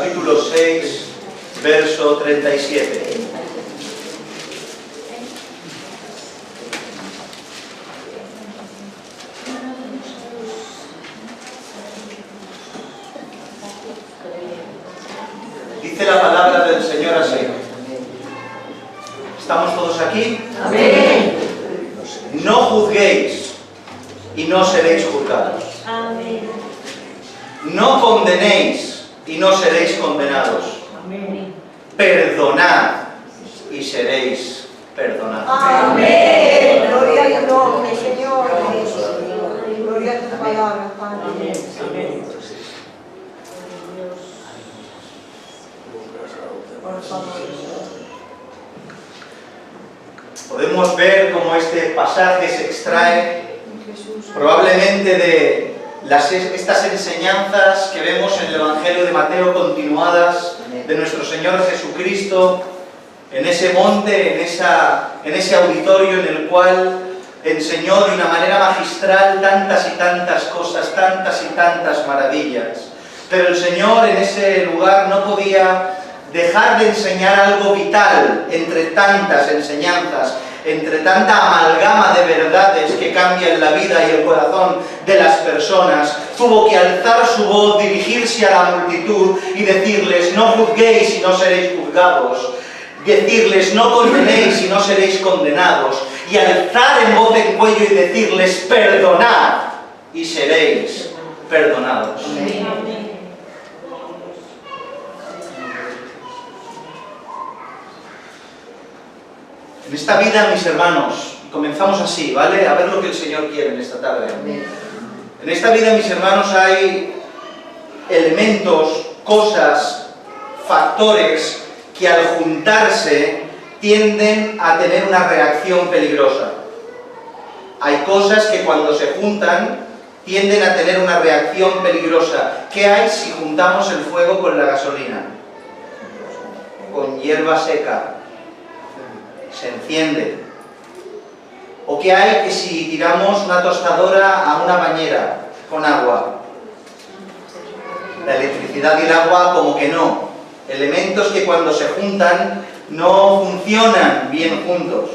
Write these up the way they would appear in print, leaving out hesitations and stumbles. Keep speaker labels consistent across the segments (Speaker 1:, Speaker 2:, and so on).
Speaker 1: capítulo 6, verso 37. Dice la palabra del Señor así. ¿Estamos todos aquí?
Speaker 2: Amén.
Speaker 1: No juzguéis y no seréis juzgados.
Speaker 2: Amén.
Speaker 1: No condenéis y no seréis condenados.
Speaker 2: Amén.
Speaker 1: Perdonad y seréis perdonados.
Speaker 3: Amén. Gloria a tu nombre, Señor. Gloria a tu palabra, Padre.
Speaker 2: Amén.
Speaker 3: Por favor.
Speaker 1: Podemos ver cómo este pasaje se extrae
Speaker 3: Jesús.
Speaker 1: probablemente de estas enseñanzas que vemos en el Evangelio de Mateo continuadas de nuestro Señor Jesucristo en ese monte, en ese auditorio en el cual enseñó de una manera magistral tantas y tantas cosas, tantas y tantas maravillas. Pero el Señor en ese lugar no podía dejar de enseñar algo vital entre tantas enseñanzas, entre tanta amalgama de verdades que cambian la vida y el corazón de las personas. Tuvo que alzar su voz, dirigirse a la multitud y decirles: no juzguéis y no seréis juzgados, decirles: no condenéis y no seréis condenados, y alzar en voz en cuello y decirles: perdonad y seréis perdonados.
Speaker 2: Amén.
Speaker 1: En esta vida, mis hermanos, comenzamos así, ¿vale? A ver lo que el Señor quiere en esta tarde. En esta vida, mis hermanos, hay elementos, cosas, factores que al juntarse tienden a tener una reacción peligrosa. Hay cosas que cuando se juntan tienden a tener una reacción peligrosa. ¿Qué hay si juntamos el fuego con la gasolina? Con hierba seca. Se enciende. ¿O qué hay que si tiramos una tostadora a una bañera con agua? La electricidad y el agua como que no. Elementos que cuando se juntan no funcionan bien juntos.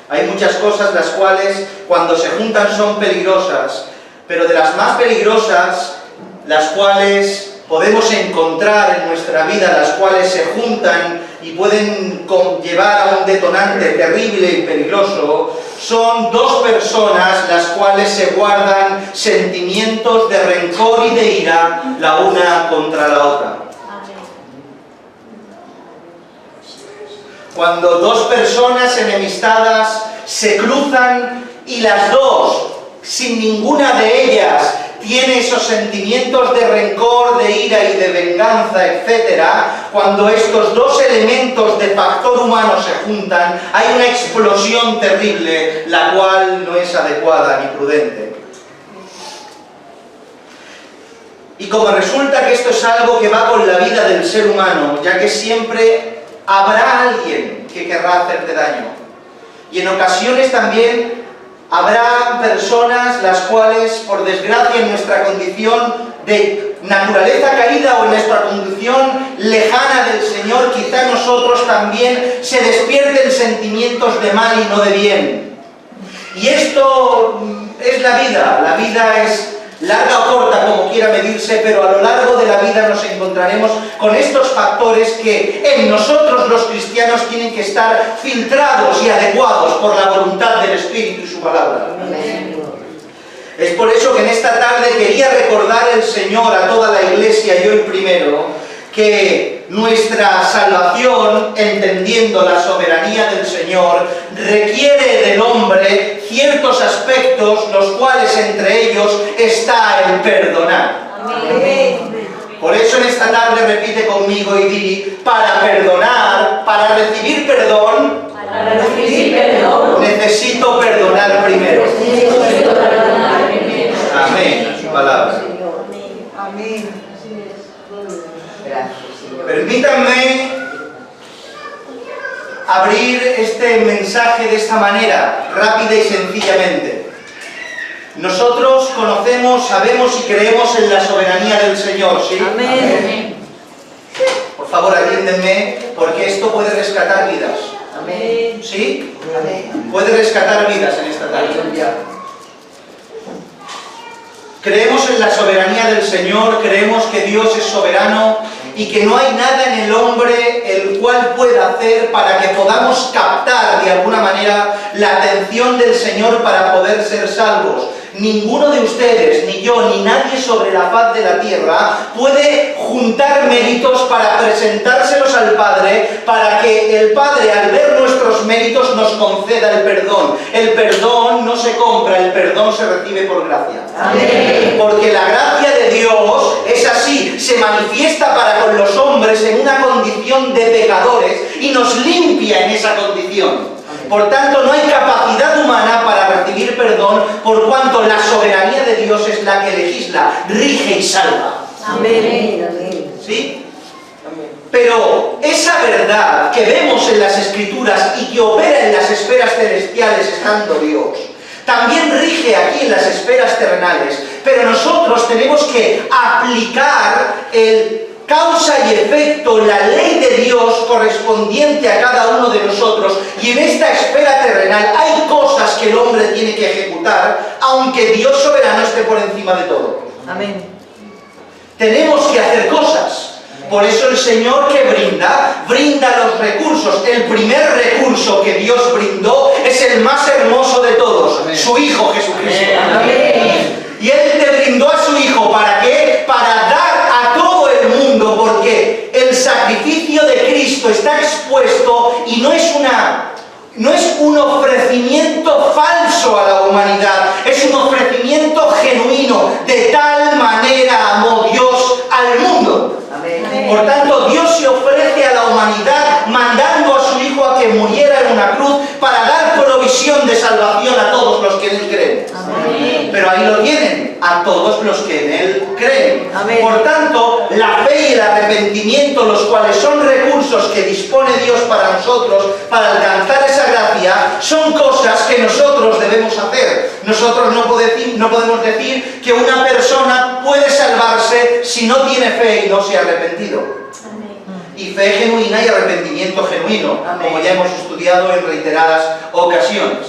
Speaker 1: Hay muchas cosas las cuales cuando se juntan son peligrosas, pero de las más peligrosas, las cuales podemos encontrar en nuestra vida, las cuales se juntan y pueden llevar a un detonante terrible y peligroso, son dos personas las cuales se guardan sentimientos de rencor y de ira la una contra la otra. Cuando dos personas enemistadas se cruzan y las dos, sin ninguna de ellas, tiene esos sentimientos de rencor, de ira y de venganza, etc., cuando estos dos elementos de factor humano se juntan, hay una explosión terrible, la cual no es adecuada ni prudente. Y como resulta que esto es algo que va con la vida del ser humano, ya que siempre habrá alguien que querrá hacerte daño, y en ocasiones también habrá personas las cuales, por desgracia, en nuestra condición de naturaleza caída o en nuestra condición lejana del Señor, quizá en nosotros también se despierten sentimientos de mal y no de bien. Y esto es la vida es larga o corta, como quiera medirse, pero a lo largo de la vida nos encontraremos con estos factores que en nosotros los cristianos tienen que estar filtrados y adecuados por la voluntad del Espíritu y su palabra.
Speaker 2: Amén.
Speaker 1: Es por eso que en esta tarde quería recordar el Señor a toda la Iglesia y hoy primero que nuestra salvación, entendiendo la soberanía del Señor, requiere del hombre ciertos aspectos, los cuales entre ellos está el perdonar.
Speaker 3: Amén.
Speaker 1: Por eso en esta tarde repite conmigo y di: para perdonar, para recibir perdón,
Speaker 2: Para recibir perdón,
Speaker 1: necesito perdonar primero.
Speaker 2: necesito perdonar primero.
Speaker 1: Amén, a su palabra.
Speaker 3: Amén.
Speaker 1: Permítanme abrir este mensaje de esta manera, rápida y sencillamente. Nosotros conocemos, sabemos y creemos en la soberanía del Señor, ¿sí?
Speaker 2: Amén.
Speaker 1: Por favor, atiéndenme, porque esto puede rescatar vidas.
Speaker 3: Amén.
Speaker 1: ¿Sí?
Speaker 3: Amén.
Speaker 1: Puede rescatar vidas en esta tarde. Creemos en la soberanía del Señor, creemos que Dios es soberano y que no hay nada en el hombre el cual pueda hacer para que podamos captar de alguna manera la atención del Señor para poder ser salvos. Ninguno de ustedes, ni yo, ni nadie sobre la faz de la tierra puede juntar méritos para presentárselos al Padre, para que el Padre, al ver nuestros méritos, nos conceda el perdón. El perdón no se compra, el perdón se recibe por gracia.
Speaker 3: Amén.
Speaker 1: Porque la gracia de Dios es así, se manifiesta para con los hombres en una condición de pecadores y nos limpia en esa condición. Por tanto, no hay capacidad humana para recibir perdón, por cuanto la soberanía de Dios es la que legisla, rige y salva.
Speaker 3: Amén.
Speaker 1: ¿Sí? Pero esa verdad que vemos en las Escrituras y que opera en las esferas celestiales estando Dios, también rige aquí en las esferas terrenales, pero nosotros tenemos que aplicar el causa y efecto, la ley de Dios correspondiente a cada uno de nosotros, y en esta esfera terrenal hay cosas que el hombre tiene que ejecutar, aunque Dios soberano esté por encima de todo.
Speaker 3: Amén.
Speaker 1: Tenemos que hacer cosas. Por eso el Señor que brinda los recursos. El primer recurso que Dios brindó es el más hermoso de todos, amén, su Hijo Jesucristo.
Speaker 3: Amén.
Speaker 1: Y Él te brindó a su Hijo, ¿para qué? Para dar a todo el mundo, porque el sacrificio de Cristo está expuesto y no es un ofrecimiento falso a la humanidad, es un ofrecimiento genuino. De tal manera amó Dios al mundo.
Speaker 3: Amén.
Speaker 1: Por tanto, Dios se ofrece a la humanidad mandando a su Hijo a que muriera en una cruz para dar provisión de salvación a todos los que en Él creen.
Speaker 3: Amén.
Speaker 1: Pero ahí lo tienen, a todos los que en Él creen.
Speaker 3: Amén.
Speaker 1: Por tanto, la fe y el arrepentimiento, los cuales son recursos que dispone Dios para nosotros, para alcanzar esa gracia, son cosas que nosotros debemos hacer. Nosotros no podemos decir que una persona puede salvarse si no tiene fe y no se ha arrepentido. Y fe genuina y arrepentimiento genuino,
Speaker 3: amén,
Speaker 1: como ya hemos estudiado en reiteradas ocasiones.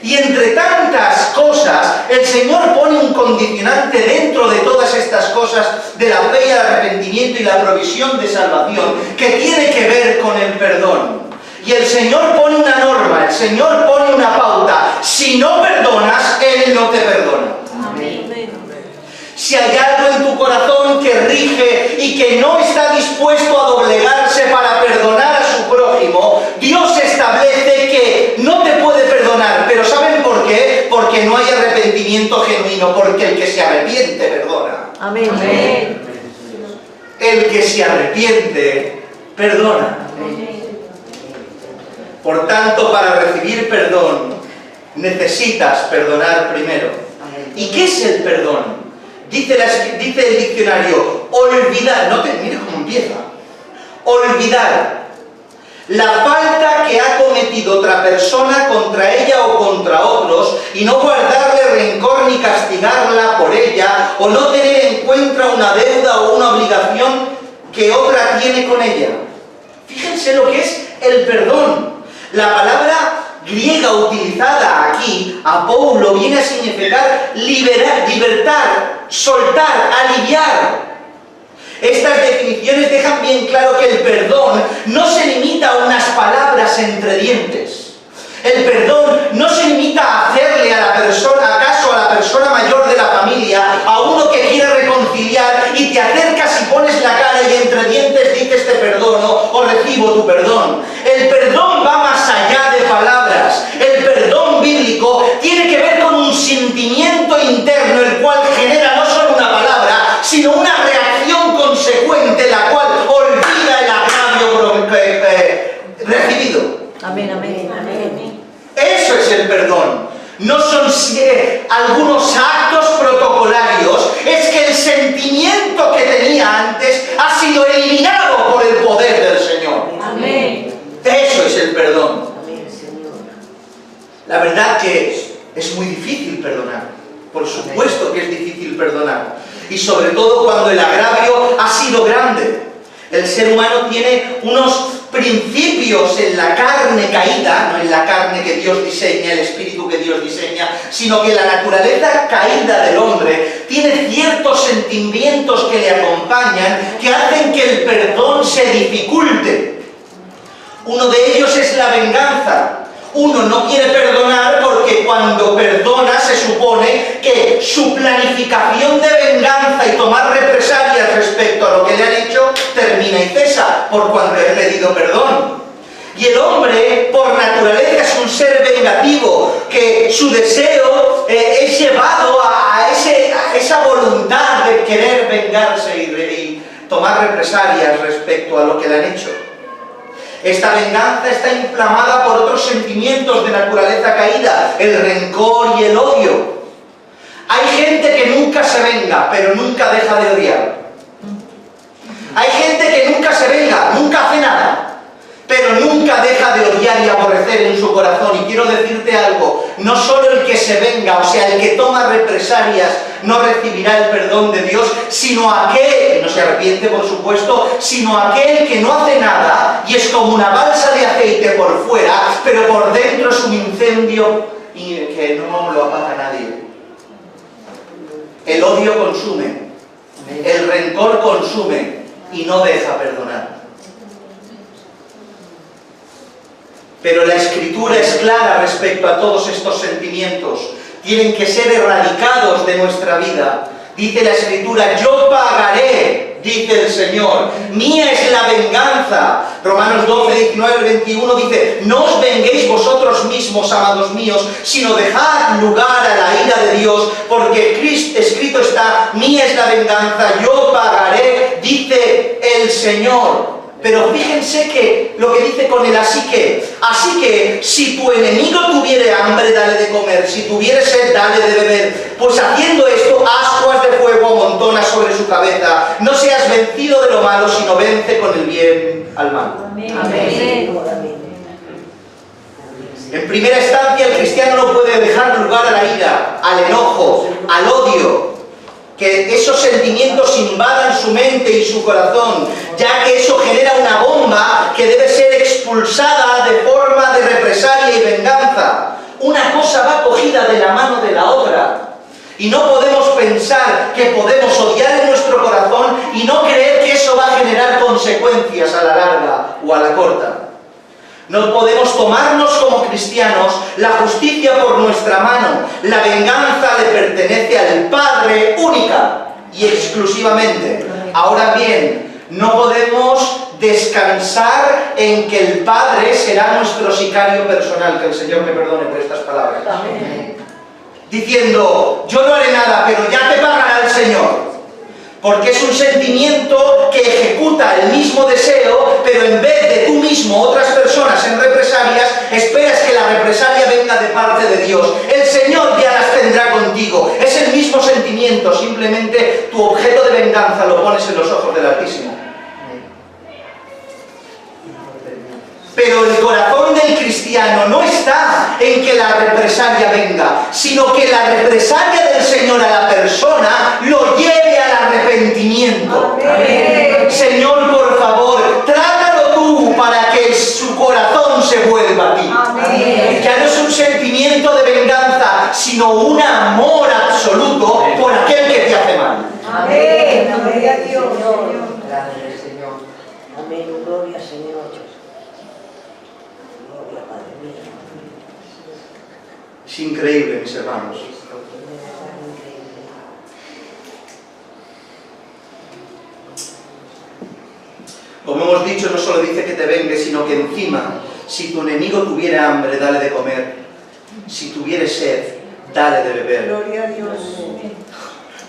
Speaker 1: Y entre tantas cosas, el Señor pone un condicionante dentro de todas estas cosas de la fe y el arrepentimiento y la provisión de salvación, que tiene que ver con el perdón. Y el Señor pone una norma, el Señor pone una pauta. Si no perdonas, Él no te perdona.
Speaker 3: Amén.
Speaker 1: Si hay algo en tu corazón que rige y que no está dispuesto a doblegarse para perdonar a su prójimo, Dios establece que no te puede perdonar. Pero ¿saben por qué? Porque no hay arrepentimiento genuino, porque el que se arrepiente perdona.
Speaker 3: Amén. Amén.
Speaker 1: El que se arrepiente perdona. Por tanto, para recibir perdón, necesitas perdonar primero. ¿Y qué es el perdón? Dice el diccionario, olvidar, mire cómo empieza, olvidar la falta que ha cometido otra persona contra ella o contra otros, y no guardarle rencor ni castigarla por ella, o no tener en cuenta una deuda o una obligación que otra tiene con ella. Fíjense lo que es el perdón. La palabra griega utilizada aquí, apoulo, viene a significar liberar, libertar, soltar, aliviar. Estas definiciones dejan bien claro que el perdón no se limita a unas palabras entre dientes. El perdón no se limita a hacerle a la persona, acaso a la persona mayor de la familia, a uno que quiere reconciliar y te acercas y pones la cara y entre dientes dices te perdono o recibo tu perdón. El perdón va más allá de palabras. El perdón bíblico tiene que ver con un sentimiento interno, el cual genera no solo una palabra, sino una reacción consecuente, la cual olvida el agravio recibido.
Speaker 3: Amén, amén, amén.
Speaker 1: Eso es el perdón. No son algunos actos protocolarios, es que el sentimiento que tenía antes ha sido eliminado por el poder del Señor.
Speaker 3: Amén.
Speaker 1: Eso es el perdón.
Speaker 3: Amén, Señor.
Speaker 1: La verdad que es muy difícil perdonar. Por supuesto que es difícil perdonar. Y sobre todo cuando el agravio ha sido grande. El ser humano tiene unos principios en la carne caída, no en la carne que Dios diseña, el espíritu que Dios diseña, sino que la naturaleza caída del hombre tiene ciertos sentimientos que le acompañan, que hacen que el perdón se dificulte. Uno de ellos es la venganza. Uno no quiere perdonar porque cuando perdona se supone que su planificación de venganza y tomar represalias respecto a lo que le han hecho termina y cesa por cuanto he pedido perdón. Y el hombre, por naturaleza, es un ser vengativo, que su deseo es llevado a esa voluntad de querer vengarse y tomar represalias respecto a lo que le han hecho. Esta venganza está inflamada por otros sentimientos de naturaleza caída, el rencor y el odio. Hay gente que nunca se venga, pero nunca deja de odiar. Hay gente que nunca se venga, nunca hace nada, pero nunca deja de odiar y aborrecer en su corazón. Y quiero decirte algo, no solo el que se venga, o sea, el que toma represalias, no recibirá el perdón de Dios, sino aquel, que no se arrepiente por supuesto, sino aquel que no hace nada y es como una balsa de aceite por fuera, pero por dentro es un incendio y que no lo apaga nadie. El odio consume, el rencor consume y no deja perdonar. Pero la Escritura es clara respecto a todos estos sentimientos. Tienen que ser erradicados de nuestra vida. Dice la Escritura, yo pagaré, dice el Señor, mía es la venganza. Romanos 12, 19 al 21 dice, no os venguéis vosotros mismos, amados míos, sino dejad lugar a la ira de Dios, porque escrito está, mía es la venganza, yo pagaré, dice el Señor. Pero fíjense que lo que dice con el así que si tu enemigo tuviere hambre, dale de comer, si tuviere sed, dale de beber, pues haciendo esto, ascuas de fuego amontona sobre su cabeza. No seas vencido de lo malo, sino vence con el bien al mal.
Speaker 2: Amén.
Speaker 3: Amén.
Speaker 1: En primera instancia, el cristiano no puede dejar lugar a la ira, al enojo, al odio, que esos sentimientos invadan su mente y su corazón, ya que eso genera una bomba que debe ser expulsada de forma de represalia y venganza. Una cosa va cogida de la mano de la otra. Y no podemos pensar que podemos odiar en nuestro corazón y no creer que eso va a generar consecuencias a la larga o a la corta. No podemos tomarnos como cristianos la justicia por nuestra mano. La venganza le pertenece al Padre única y exclusivamente. Ahora bien, no podemos descansar en que el Padre será nuestro sicario personal. Que el Señor me perdone por estas palabras. Diciendo, yo no haré nada, pero ya te pagará el Señor. Porque es un sentimiento que ejecuta el mismo deseo, pero en vez de tú mismo, otras personas en represalias, esperas que la represalia venga de parte de Dios. El Señor ya las tendrá contigo. Es el mismo sentimiento, simplemente tu objeto de venganza lo pones en los ojos del Altísimo. Pero el corazón del cristiano no está en que la represalia venga, sino que la represalia del Señor a la persona lo lleve al arrepentimiento.
Speaker 3: Amén.
Speaker 1: Señor, por favor, trátalo tú para que su corazón se vuelva a ti.
Speaker 3: Amén.
Speaker 1: Ya no es un sentimiento de venganza, sino un amor absoluto por aquel que te hace mal.
Speaker 3: Amén. Gloria a Dios, Señor.
Speaker 4: Gracias, Señor. Amén. Gloria, Señor. Gloria, Padre mío.
Speaker 1: Es increíble, mis hermanos. Como hemos dicho, no solo dice que te vengues, sino que encima, si tu enemigo tuviera hambre, dale de comer. Si tuviere sed, dale de beber.
Speaker 3: Gloria a Dios.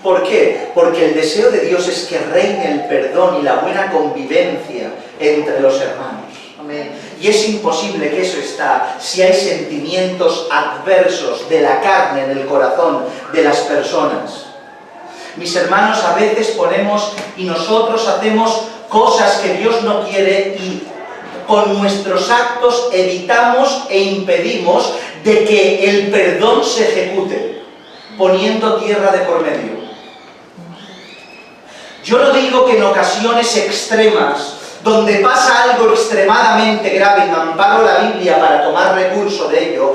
Speaker 1: ¿Por qué? Porque el deseo de Dios es que reine el perdón y la buena convivencia entre los hermanos.
Speaker 4: Amén.
Speaker 1: Y es imposible que eso está si hay sentimientos adversos de la carne en el corazón de las personas. Mis hermanos, a veces ponemos y nosotros hacemos cosas que Dios no quiere y con nuestros actos evitamos e impedimos de que el perdón se ejecute, poniendo tierra de por medio. Yo no digo que en ocasiones extremas, donde pasa algo extremadamente grave, y me amparo la Biblia para tomar recurso de ello,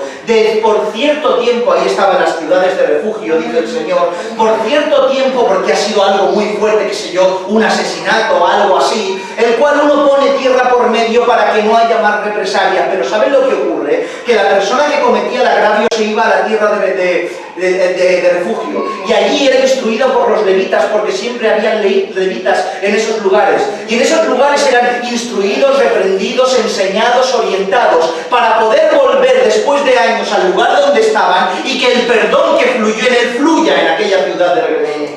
Speaker 1: por cierto tiempo, ahí estaban las ciudades de refugio, dice el Señor, por cierto tiempo, porque ha sido algo muy fuerte, qué sé yo, un asesinato o algo así, el cual uno pone tierra por medio para que no haya más represalia. Pero ¿saben lo que ocurre? Que la persona que cometía el agravio se iba a la tierra de refugio, y allí era instruido por los levitas, porque siempre habían levitas en esos lugares, y en esos lugares eran instruidos, reprendidos, enseñados, orientados, para poder volver después de años al lugar donde estaban, y que el perdón que fluyó en él fluya en aquella ciudad de regreso.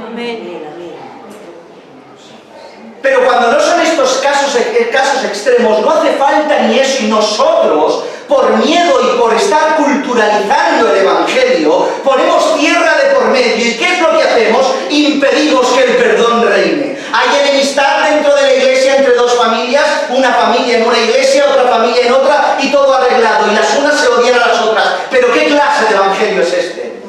Speaker 3: Amén.
Speaker 1: Pero cuando no son estos casos extremos, no hace falta ni eso, y nosotros, por miedo y por estar culturalizando el Evangelio, ponemos tierra de por medio. ¿Y qué es lo que hacemos? Impedimos que el perdón reine. Hay enemistad dentro de la iglesia entre dos familias, una familia en una iglesia, otra familia en otra, y todo arreglado, y las unas se odian a las otras. ¿Pero qué clase de Evangelio es este?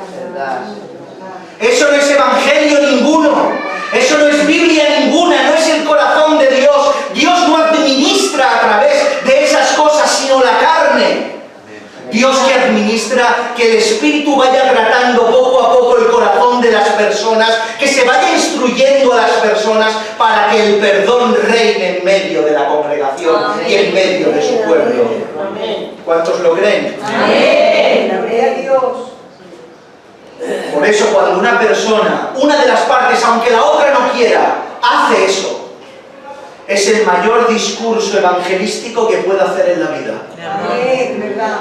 Speaker 1: Eso no es Evangelio ninguno. Eso no es Biblia ninguna, no es el corazón de Dios. Dios no administra a través de esas cosas, sino la carne. Dios que administra que el Espíritu vaya tratando poco a poco el corazón de las personas, que se vaya instruyendo a las personas para que el perdón reine en medio de la congregación. Amén. Y en medio de su pueblo.
Speaker 3: Amén.
Speaker 1: ¿Cuántos lo creen?
Speaker 3: Amén. Gloria a Dios.
Speaker 1: Por eso cuando una persona, una de las partes, aunque la otra no quiera, hace eso, es el mayor discurso evangelístico que puede hacer en la vida.
Speaker 3: Amén, verdad.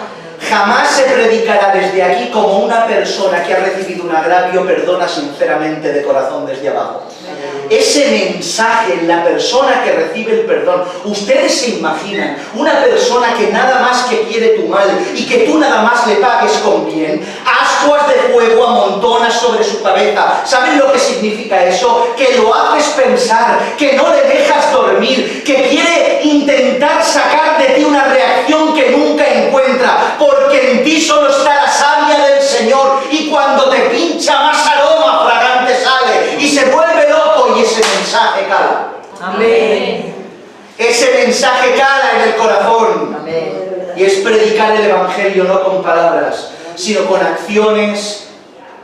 Speaker 1: Jamás se predicará desde aquí como una persona que ha recibido un agravio perdona sinceramente de corazón desde abajo. Ese mensaje en la persona que recibe el perdón, ustedes se imaginan una persona que nada más que quiere tu mal y que tú nada más le pagues con bien, ascuas de fuego amontonas sobre su cabeza. ¿Saben lo que significa eso? Que lo haces pensar, que no le dejas dormir, que quiere intentar sacar de ti una reacción que nunca encuentra, porque en ti solo está la savia del Señor, y cuando te pincha más aroma fragante sale y se vuelve loco, y ese mensaje cala.
Speaker 3: Amén.
Speaker 1: Ese mensaje cala en el corazón.
Speaker 3: Amén.
Speaker 1: Y es predicar el Evangelio no con palabras, sino con acciones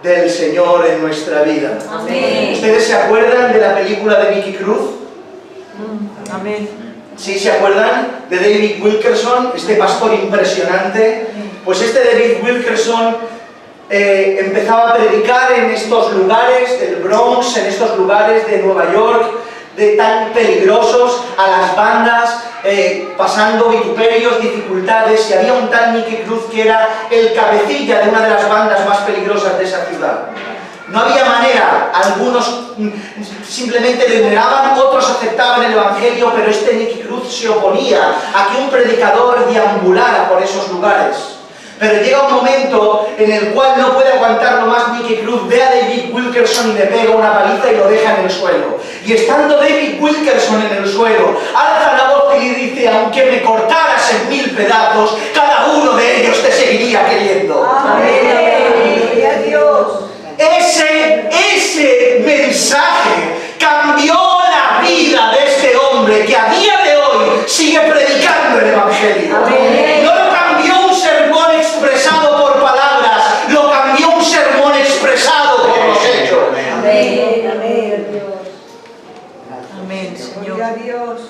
Speaker 1: del Señor en nuestra vida.
Speaker 3: Amén.
Speaker 1: ¿Ustedes se acuerdan de la película de Nicky Cruz?
Speaker 3: Amén.
Speaker 1: ¿Sí se acuerdan de David Wilkerson, este pastor impresionante? Pues este David Wilkerson empezaba a predicar en estos lugares del Bronx, en estos lugares de Nueva York, tan peligrosos, a las bandas, pasando vituperios, dificultades, y había un tal Nicky Cruz que era el cabecilla de una de las bandas más peligrosas de esa ciudad. No había manera, algunos simplemente le negaban, otros aceptaban el Evangelio, pero este Nicky Cruz se oponía a que un predicador deambulara por esos lugares. Pero llega un momento en el cual no puede aguantarlo más Nicky Cruz, ve a David Wilkerson y le pega una paliza y lo deja en el suelo. Y estando David Wilkerson en el suelo, alza la voz y le dice: aunque me cortaras en 1000 pedazos, cada uno de ellos te seguiría queriendo.
Speaker 3: Amén. Gloria a Dios.
Speaker 1: Ese mensaje cambió la vida de este hombre que a día de hoy sigue predicando el Evangelio.
Speaker 3: Amén.
Speaker 1: No lo cambió un sermón expresado por palabras, lo cambió un sermón expresado por los hechos.
Speaker 3: Amén. Amén.
Speaker 2: Amén, Señor.
Speaker 3: Gloria a Dios.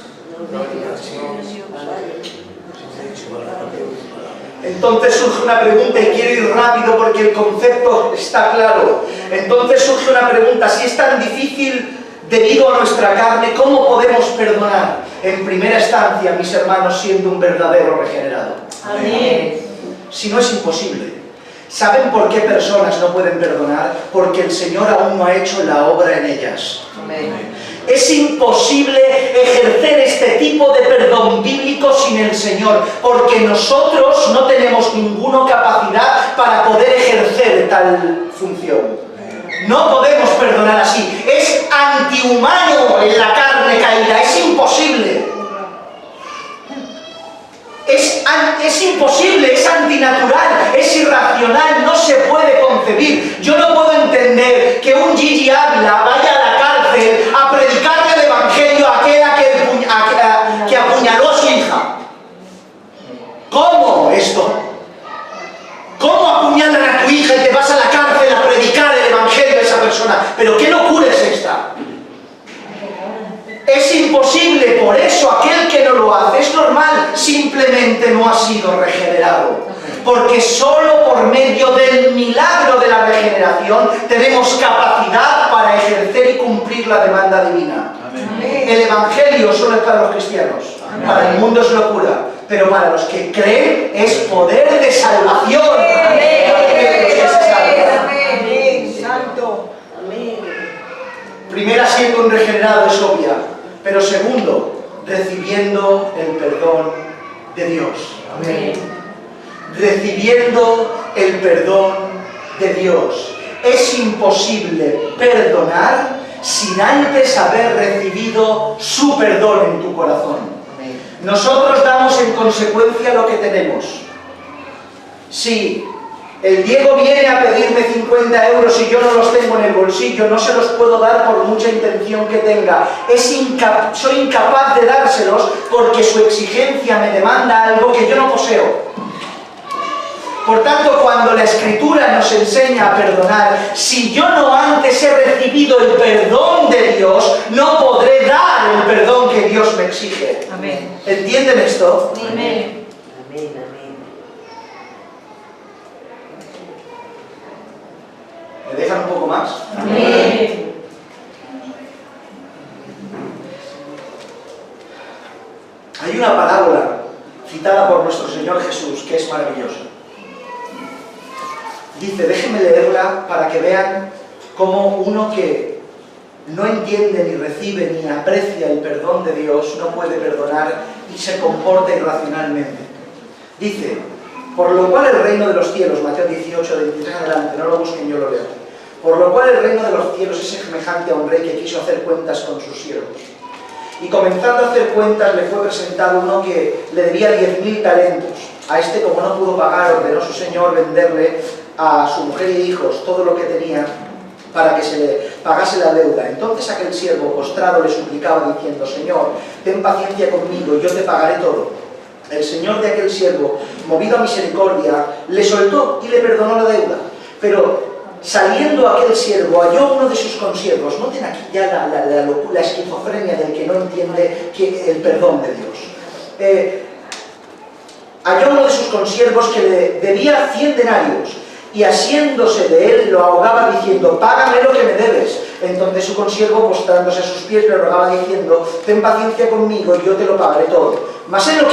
Speaker 1: Entonces surge una pregunta, y quiero ir rápido porque el concepto está claro. Entonces surge una pregunta: si es tan difícil debido a nuestra carne, ¿cómo podemos perdonar? En primera instancia, mis hermanos, siendo un verdadero regenerado.
Speaker 3: Amén.
Speaker 1: Si no, es imposible. ¿Saben por qué personas no pueden perdonar? Porque el Señor aún no ha hecho la obra en ellas.
Speaker 3: Amén.
Speaker 1: Es imposible ejercer este tipo de perdón bíblico sin el Señor, porque nosotros no tenemos ninguna capacidad para poder ejercer tal función. No podemos perdonar así. Es antihumano en la carne caída, es imposible. Es imposible, es antinatural, es irracional, no se puede concebir. Yo no puedo entender que un Gigi Ávila vaya a la cárcel a ¿Cómo esto? ¿Cómo apuñalan a tu hija y te vas a la cárcel a predicar el evangelio a esa persona? ¿Pero qué locura es esta? Es imposible, por eso aquel que no lo hace es normal, simplemente no ha sido regenerado. Porque solo por medio del milagro de la regeneración tenemos capacidad para ejercer y cumplir la demanda divina.
Speaker 3: Amén.
Speaker 1: El evangelio solo es para los cristianos, para el mundo es locura, pero para los que creen es poder de salvación.
Speaker 3: Amén. Santo.
Speaker 4: Amén.
Speaker 1: Primera, siendo un regenerado es obvia, pero segundo, recibiendo el perdón de Dios.
Speaker 2: Amén.
Speaker 1: Recibiendo el perdón de Dios. Es imposible perdonar sin antes haber recibido su perdón en tu corazón. Nosotros damos en consecuencia lo que tenemos. Si el Diego viene a pedirme 50 euros y yo no los tengo en el bolsillo, no se los puedo dar por mucha intención que tenga. Soy incapaz de dárselos porque su exigencia me demanda algo que yo no poseo. Por tanto, cuando la Escritura nos enseña a perdonar, si yo no antes he recibido el perdón de Dios, no podré dar el perdón que Dios me exige.
Speaker 2: Amén.
Speaker 1: ¿Entienden esto?
Speaker 2: Amén.
Speaker 4: Amén, amén.
Speaker 1: ¿Me dejan un poco más?
Speaker 2: Amén.
Speaker 1: Hay una parábola citada por nuestro Señor Jesús que es maravillosa. Dice, déjenme leerla para que vean cómo uno que no entiende, ni recibe, ni aprecia el perdón de Dios, no puede perdonar y se comporta irracionalmente. Dice, por lo cual el reino de los cielos, Mateo 18, 23 adelante, no lo busquen, yo lo leo. Por lo cual el reino de los cielos es semejante a un rey que quiso hacer cuentas con sus siervos. Y comenzando a hacer cuentas le fue presentado uno que le debía 10.000 talentos. A este, como no pudo pagar, ordenó su señor venderle a su mujer y hijos todo lo que tenía para que se le pagase la deuda. Entonces aquel siervo postrado le suplicaba diciendo, Señor, ten paciencia conmigo y yo te pagaré todo. El señor de aquel siervo, movido a misericordia, le soltó y le perdonó la deuda. Pero saliendo aquel siervo, halló uno de sus consiervos. Noten aquí ya la esquizofrenia del que no entiende el perdón de Dios. Halló uno de sus consiervos que le debía 100 denarios. Y asiéndose de él, lo ahogaba diciendo, págame lo que me debes. Entonces su consiervo, postrándose a sus pies, le rogaba diciendo, ten paciencia conmigo y yo te lo pagaré todo. Mas él no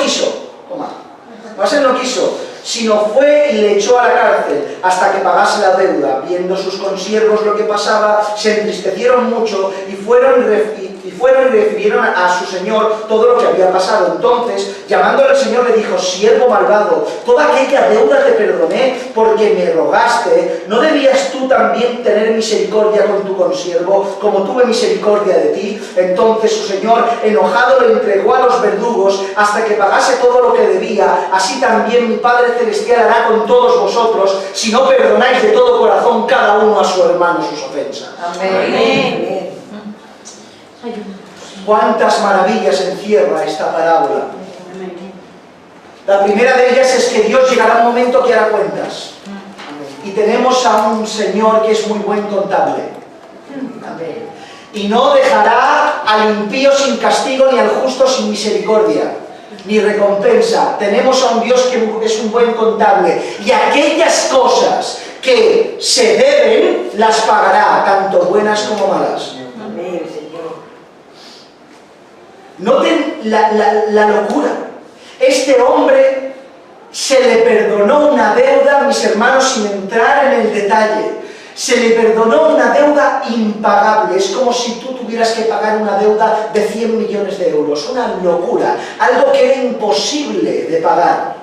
Speaker 1: quiso, sino fue y le echó a la cárcel hasta que pagase la deuda. Viendo sus consiervos lo que pasaba, se entristecieron mucho y fueron y refirieron a su señor todo lo que había pasado. Entonces, llamándole al señor, le dijo, siervo malvado, toda aquella deuda te perdoné porque me rogaste. ¿No debías tú también tener misericordia con tu consiervo, como tuve misericordia de ti? Entonces su señor, enojado, le entregó a los verdugos hasta que pagase todo lo que debía. Así también mi Padre Celestial hará con todos vosotros, si no perdonáis de todo corazón cada uno a su hermano sus ofensas.
Speaker 2: Amén.
Speaker 1: ¿Cuántas maravillas encierra esta parábola? La primera de ellas es que Dios llegará un momento que hará cuentas. Y tenemos a un Señor que es muy buen contable. Y no dejará al impío sin castigo ni al justo sin misericordia, ni recompensa. Tenemos a un Dios que es un buen contable. Y aquellas cosas que se deben, las pagará, tanto buenas como malas.
Speaker 4: Amén, Señor.
Speaker 1: Noten la locura. Este hombre se le perdonó una deuda, mis hermanos, sin entrar en el detalle. Se le perdonó una deuda impagable. Es como si tú tuvieras que pagar una deuda de 100 millones de euros. Una locura. Algo que era imposible de pagar.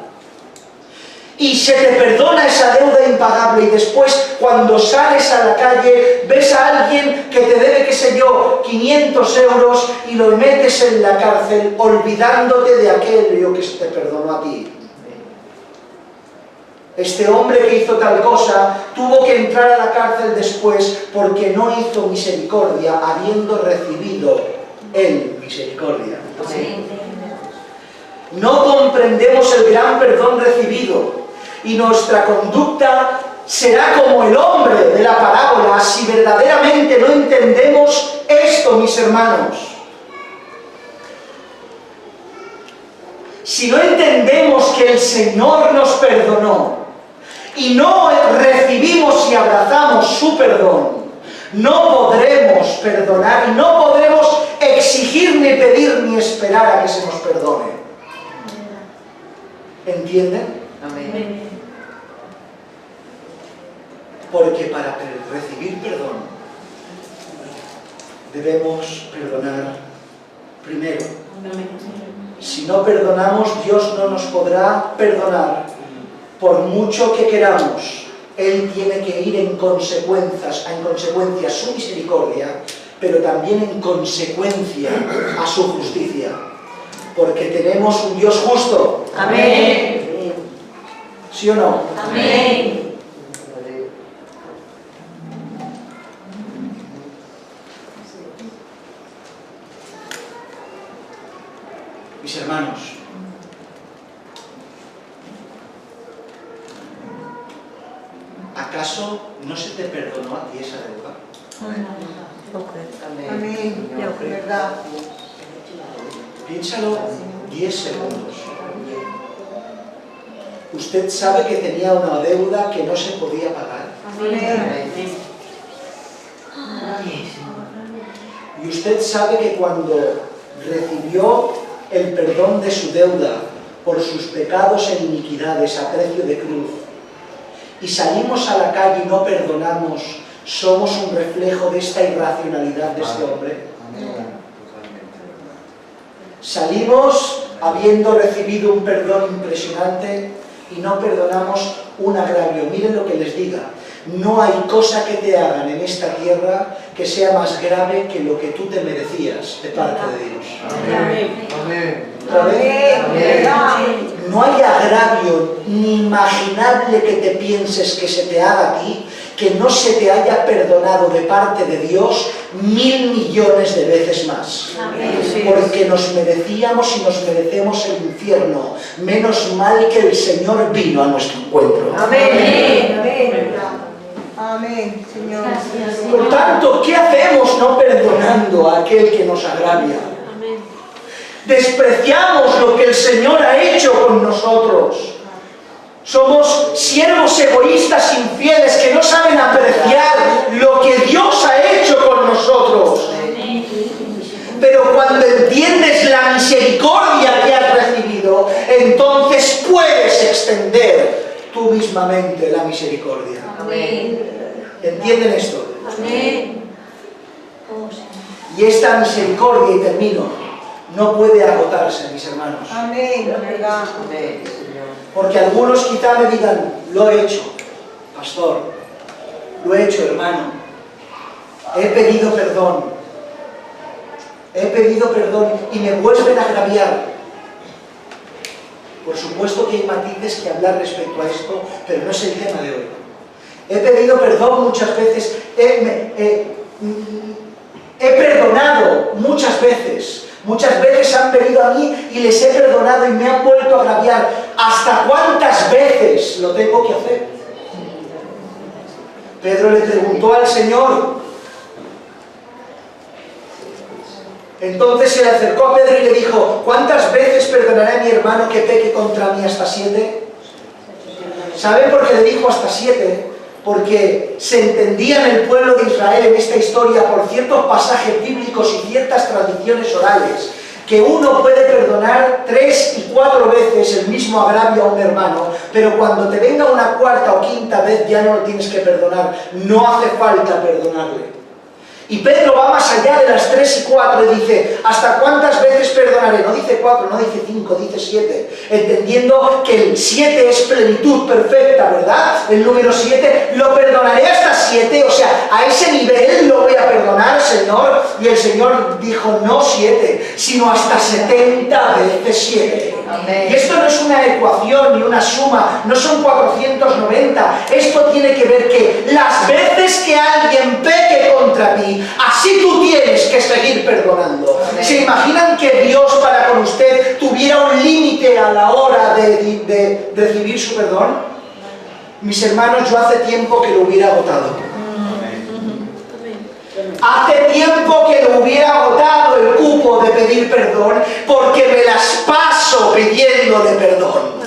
Speaker 1: Y se te perdona esa deuda impagable y después cuando sales a la calle ves a alguien que te debe, qué sé yo, 500 euros y lo metes en la cárcel olvidándote de aquello que se te perdonó a ti. Este hombre que hizo tal cosa tuvo que entrar a la cárcel después porque no hizo misericordia habiendo recibido él misericordia.
Speaker 5: no comprendemos el gran perdón recibido y nuestra conducta será como el hombre de la parábola si verdaderamente no entendemos esto, mis hermanos. Si no entendemos que el Señor nos perdonó y no recibimos y abrazamos su perdón, no podremos perdonar y no podremos exigir ni pedir ni esperar a que se nos perdone. ¿Entienden?
Speaker 2: Amén.
Speaker 5: Porque para recibir perdón debemos perdonar primero. Si no perdonamos, Dios no nos podrá perdonar. Por mucho que queramos, Él tiene que ir en consecuencia a su misericordia, pero también en consecuencia a su justicia. Porque tenemos un Dios justo.
Speaker 2: Amén.
Speaker 5: ¿Sí o no?
Speaker 2: Amén.
Speaker 1: Mis hermanos, ¿acaso no se te perdonó a ti esa deuda?
Speaker 3: Amén. ¿Verdad?
Speaker 5: Piénsalo 10 segundos. Usted sabe que tenía una deuda que no se podía pagar.
Speaker 3: Amén.
Speaker 5: Y usted sabe que cuando recibió el perdón de su deuda por sus pecados e iniquidades a precio de cruz, y salimos a la calle y no perdonamos, somos un reflejo de esta irracionalidad de este hombre. Salimos habiendo recibido un perdón impresionante y no perdonamos un agravio. Miren lo que les diga. No hay cosa que te hagan en esta tierra que sea más grave que lo que tú te merecías de parte de Dios.
Speaker 2: Amén.
Speaker 5: ¿Otra vez?
Speaker 3: Amén.
Speaker 5: No hay agravio ni imaginable que te pienses que se te haga a ti, que no se te haya perdonado de parte de Dios 1000 millones de veces más. Porque nos merecíamos y nos merecemos el infierno. Menos mal que el Señor vino a nuestro encuentro.
Speaker 3: Amén. Amén. Amén, Señor.
Speaker 5: Por tanto, ¿qué hacemos no perdonando a aquel que nos agravia? Despreciamos lo que el Señor ha hecho con nosotros. Somos siervos egoístas, infieles, que no saben apreciar lo que Dios ha hecho con nosotros. Pero cuando entiendes la misericordia que has recibido, entonces puedes extender tú mismamente la misericordia. ¿Entienden esto? Y esta misericordia, y termino, no puede agotarse, mis hermanos.
Speaker 3: Amén. ¿Verdad?
Speaker 5: Porque algunos quizá me digan, lo he hecho, pastor, lo he hecho, hermano, he pedido perdón y me vuelven a agraviar. Por supuesto que hay matices que hablar respecto a esto, pero no es el tema de hoy. He pedido perdón muchas veces, he perdonado muchas veces. Muchas veces han venido a mí y les he perdonado y me han vuelto a agraviar. ¿Hasta cuántas veces lo tengo que hacer? Pedro le preguntó al Señor. Entonces se le acercó a Pedro y le dijo, ¿cuántas veces perdonaré a mi hermano que peque contra mí? ¿Hasta 7? ¿Saben por qué le dijo hasta 7? Porque se entendía en el pueblo de Israel en esta historia por ciertos pasajes bíblicos y ciertas tradiciones orales, que uno puede perdonar 3 y 4 veces el mismo agravio a un hermano, pero cuando te venga una 4ª o 5ª vez ya no lo tienes que perdonar, no hace falta perdonarle. Y Pedro va más allá de las 3 y 4 y dice, ¿hasta cuántas veces perdonaré? No dice 4, no dice 5, dice 7. Entendiendo que el 7 es plenitud perfecta, ¿verdad? El número 7, lo perdonaré hasta 7, o sea, a ese nivel lo voy a perdonar, Señor. Y el Señor dijo, no 7, sino hasta 70 veces 7. Y esto no es una ecuación ni una suma, no son 490. Esto tiene que ver que las veces que alguien peque contra ti, así tú tienes que seguir perdonando. ¿Se imaginan que Dios para con usted tuviera un límite gusta de recibir su perdón? Mis hermanos, yo hace tiempo que lo hubiera agotado. Hace tiempo que lo hubiera agotado el cupo de pedir perdón, porque me las paso pidiéndole perdón.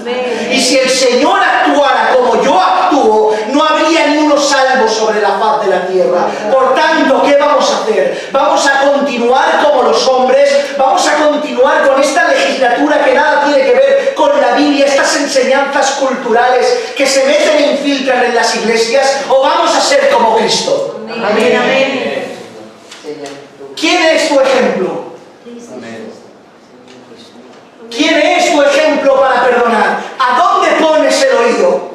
Speaker 5: Y si el Señor actuara como yo actúo, no habría ni uno salvo sobre la faz de la tierra. Por tanto, ¿qué vamos a hacer? Vamos a continuar como los hombres, vamos a continuar con esta legislatura que nada tiene que ver con la Biblia, estas enseñanzas culturales que se meten e infiltran en las iglesias, o vamos a ser como Cristo.
Speaker 2: Amén, amén.
Speaker 5: ¿Quién es tu ejemplo? ¿Quién es tu ejemplo para perdonar? ¿A dónde pones el oído?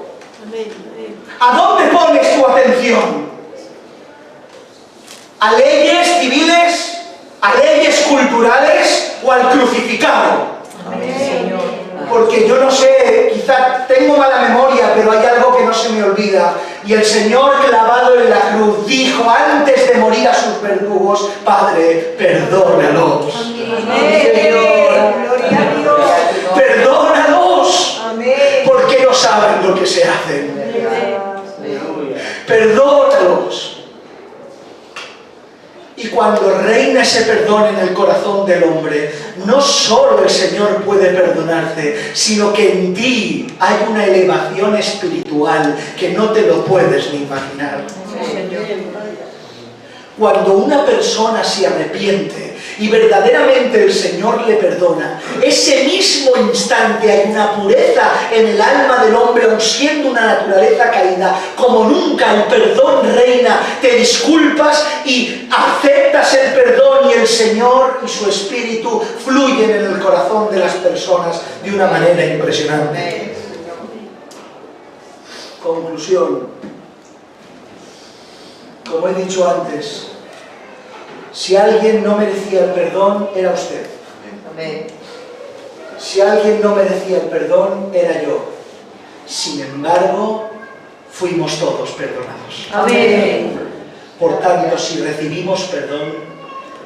Speaker 5: ¿A dónde pones tu atención? ¿A leyes civiles? ¿A leyes culturales? ¿O al crucificado? Porque yo no sé, quizá tengo mala memoria, pero hay algo que no se me olvida. Y el Señor clavado en la cruz dijo antes de morir a sus verdugos: Padre, perdónalos.
Speaker 3: Gloria a Dios.
Speaker 5: Perdónalos,
Speaker 3: Amén.
Speaker 5: porque no saben lo que se hacen. Perdónalos. Y cuando reina ese perdón en el corazón del hombre, no solo el Señor puede perdonarte, sino que en ti hay una elevación espiritual que no te lo puedes ni imaginar. Cuando una persona se arrepiente y verdaderamente el Señor le perdona, ese mismo instante hay una pureza en el alma del hombre, aun siendo una naturaleza caída. Como nunca el perdón reina, te disculpas y aceptas el perdón, y el Señor y su Espíritu fluyen en el corazón de las personas de una manera impresionante. Conclusión. Como he dicho antes, si alguien no merecía el perdón, era usted. Si alguien no merecía el perdón, era yo. Sin embargo, fuimos todos perdonados.
Speaker 2: Amén.
Speaker 5: Por tanto, si recibimos perdón,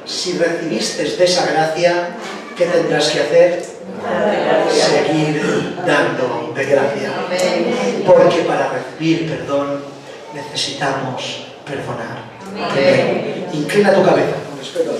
Speaker 5: si recibiste de esa gracia, ¿qué tendrás que hacer? Seguir dando de gracia. Porque para recibir perdón necesitamos perdonar. Inclina tu cabeza con respeto.